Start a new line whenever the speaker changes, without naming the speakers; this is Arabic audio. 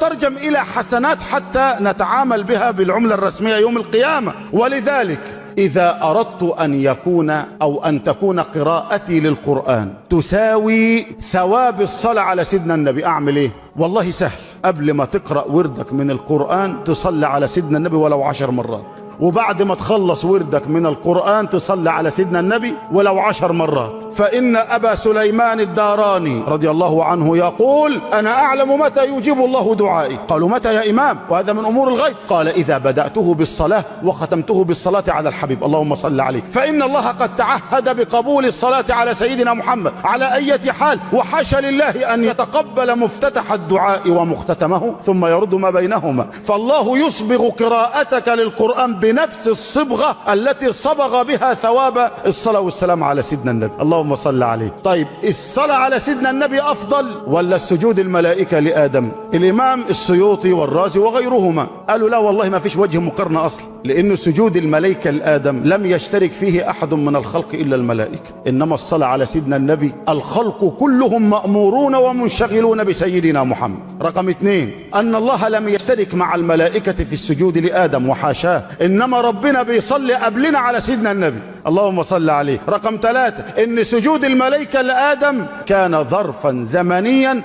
تترجم إلى حسنات حتى نتعامل بها بالعملة الرسمية يوم القيامة. ولذلك إذا أردت أن تكون قراءتي للقرآن تساوي ثواب الصلاة على سيدنا النبي، أعمل إيه؟ والله سهل. قبل ما تقرأ وردك من القرآن تصلي على سيدنا النبي ولو 10 مرات، وبعد ما تخلص وردك من القرآن تصلي على سيدنا النبي ولو 10 مرات. فإن أبا سليمان الداراني رضي الله عنه يقول: أنا أعلم متى يجيب الله دعائي. قالوا: متى يا إمام؟ وهذا من أمور الغيب. قال: إذا بدأته بالصلاة وختمته بالصلاة على الحبيب اللهم صل عليه، فإن الله قد تعهد بقبول الصلاة على سيدنا محمد على أي حال، وحاشا لله أن يتقبل مفتتح الدعاء ومختتمه ثم يرد ما بينهما. فالله يصبغ قراءتك للقرآن بنفس الصبغة التي صبغ بها ثواب الصلاة والسلام على سيدنا النبي اللهم صل عليه. طيب، الصلاة على سيدنا النبي أفضل ولا السجود الملائكة لآدم؟ الإمام السيوطي والرازي وغيرهما قالوا: لا والله ما فيش وجه مقارنة أصلا، لأن سجود الملائكة لآدم لم يشترك فيه أحد من الخلق إلا الملائكة، إنما الصلاة على سيدنا النبي الخلق كلهم مأمورون ومنشغلون بسيدنا محمد. رقم 2: أن الله لم يشترك مع الملائكة في السجود لآدم وحاشاه، إنما ربنا بيصلي قبلنا على سيدنا النبي اللهم صل عليه. رقم 3: إن سجود الملائكة لآدم كان ظرفا زمنيا